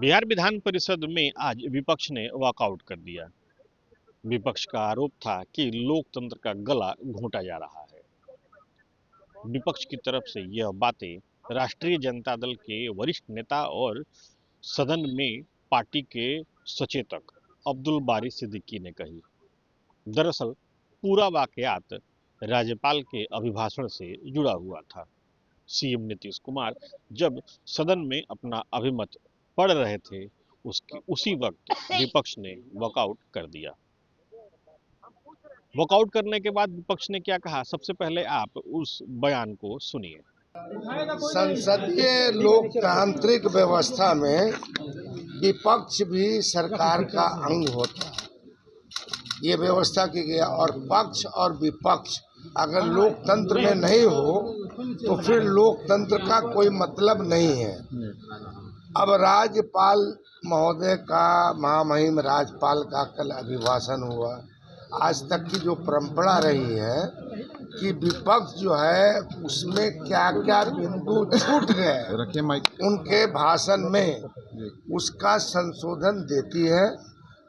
बिहार विधान परिषद में आज विपक्ष ने वॉकआउट कर दिया। विपक्ष का आरोप था कि लोकतंत्र का गला घोंटा जा रहा है। विपक्ष की तरफ से यह बातें राष्ट्रीय जनता दल के वरिष्ठ नेता और सदन में पार्टी के सचेतक अब्दुल बारी सिद्दीकी ने कही। दरअसल पूरा वाकयात राज्यपाल के अभिभाषण से जुड़ा हुआ था। सीएम नीतीश कुमार जब सदन में अपना अभिमत पढ़ रहे थे, उसकी उसी वक्त विपक्ष ने वॉकआउट कर दिया। वॉकआउट करने के बाद विपक्ष ने क्या कहा, सबसे पहले आप उस बयान को सुनिए। संसदीय लोकतांत्रिक व्यवस्था में विपक्ष भी सरकार का अंग होता है, ये व्यवस्था की गया। और पक्ष और विपक्ष अगर लोकतंत्र में नहीं हो तो फिर लोकतंत्र का कोई मतलब नहीं है। अब राज्यपाल महोदय का, महामहिम राज्यपाल का कल अभिभाषण हुआ। आज तक की जो परंपरा रही है कि विपक्ष जो है उसमें क्या क्या बिंदु छूट गए उनके भाषण में, उसका संशोधन देती है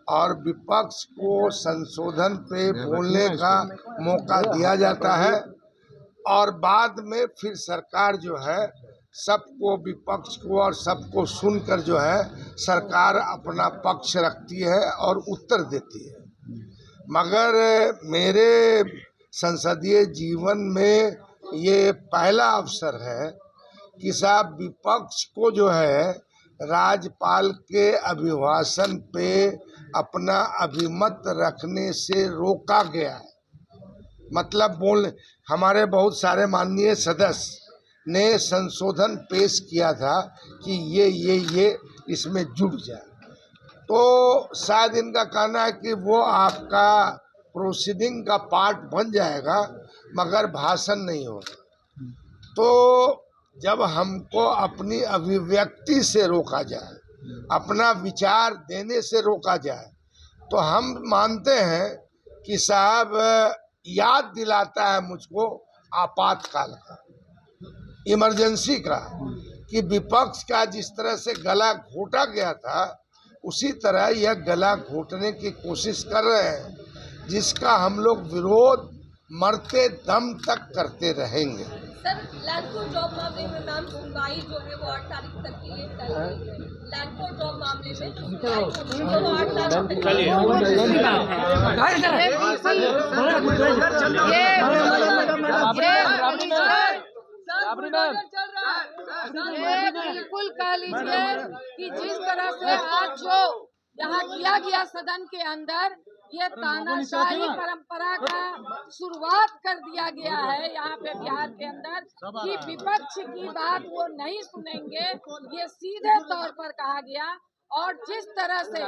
और विपक्ष को संशोधन पे बोलने का मौका दिया जाता है। और बाद में फिर सरकार जो है सबको, विपक्ष को और सबको सुनकर जो है सरकार अपना पक्ष रखती है और उत्तर देती है। मगर मेरे संसदीय जीवन में ये पहला अवसर है कि साहब विपक्ष को जो है राज्यपाल के अभिभाषण पे अपना अभिमत रखने से रोका गया है। मतलब बोलने, हमारे बहुत सारे माननीय सदस्य ने संशोधन पेश किया था कि ये इसमें जुड़ जाए, तो शायद इनका कहना है कि वो आपका प्रोसीडिंग का पार्ट बन जाएगा मगर भाषण नहीं होगा। तो जब हमको अपनी अभिव्यक्ति से रोका जाए, अपना विचार देने से रोका जाए, तो हम मानते हैं कि साहब याद दिलाता है मुझको आपातकाल का, इमरजेंसी का, कि विपक्ष का जिस तरह से गला घोटा गया था उसी तरह यह गला घोटने की कोशिश कर रहे हैं, जिसका हम लोग विरोध मरते दम तक करते रहेंगे। सर, लैंडफोर्ड ड्रॉप मामले में मैम सुनवाई जो है वो 8 तारीख तक के लिए टल गई है। लैंडफोर्ड ड्रॉप मामले में जो सुनवाई वो 8 तारीख तक बिल्कुल कह लीजिए कि जिस तरह से आज जो यहाँ किया गया सदन के अंदर, ये तानाशाही परंपरा का शुरुआत कर दिया गया है यहाँ पे बिहार के अंदर कि विपक्ष की बात वो नहीं सुनेंगे, ये सीधे तौर पर कहा गया। और जिस तरह से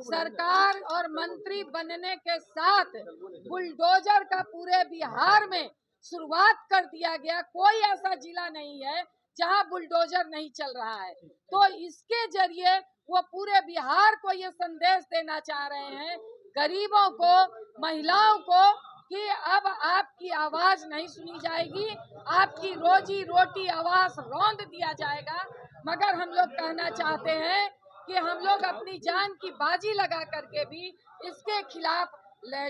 सरकार और मंत्री बनने के साथ बुलडोजर का पूरे बिहार में शुरुआत कर दिया गया, कोई ऐसा जिला नहीं है जहां बुलडोजर नहीं चल रहा है। तो इसके जरिए वो पूरे बिहार को ये संदेश देना चाह रहे हैं, गरीबों को, महिलाओं को, कि अब आपकी आवाज नहीं सुनी जाएगी, आपकी रोजी रोटी आवाज रौंद दिया जाएगा। मगर हम लोग कहना चाहते हैं कि हम लोग अपनी जान की बाजी लगा करके भी इसके खिलाफ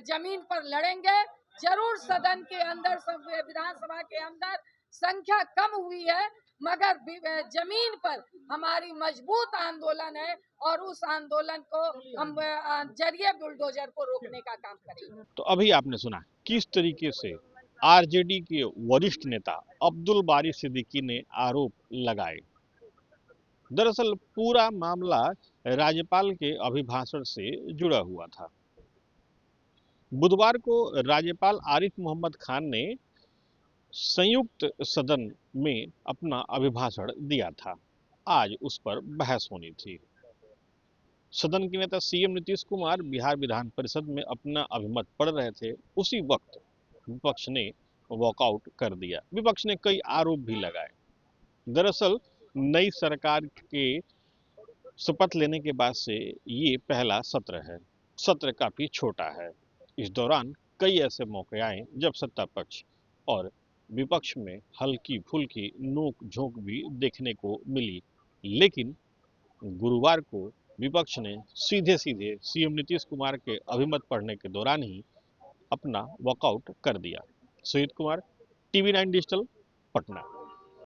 जमीन पर लड़ेंगे। जरूर सदन के अंदर, विधानसभा के अंदर संख्या कम हुई है, मगर जमीन पर हमारी मजबूत आंदोलन है और उस आंदोलन को हम जरिए बुलडोजर को रोकने का काम करेंगे। तो अभी आपने सुना किस तरीके से आरजेडी के वरिष्ठ नेता अब्दुल बारी सिद्दीकी ने आरोप लगाए। दरअसल पूरा मामला राज्यपाल के अभिभाषण से जुड़ा हुआ था। बुधवार को राज्यपाल आरिफ मोहम्मद खान ने संयुक्त सदन में अपना अभिभाषण दिया था। आज उस पर बहस होनी थी। सदन के नेता सीएम नीतीश कुमार बिहार विधान परिषद में अपना अभिमत पढ़ रहे थे, उसी वक्त विपक्ष ने वॉकआउट कर दिया। विपक्ष ने कई आरोप भी लगाए। दरअसल नई सरकार के शपथ लेने के बाद से ये पहला सत्र है। सत्र काफी छोटा है। इस दौरान कई ऐसे मौके आए जब सत्ता पक्ष और विपक्ष में हल्की फुल्की नोक झोंक भी देखने को मिली, लेकिन गुरुवार को विपक्ष ने सीधे सीधे सीएम नीतीश कुमार के अभिमत पढ़ने के दौरान ही अपना वॉकआउट कर दिया। Sujeet Kumar, TV 9 digital, Patna.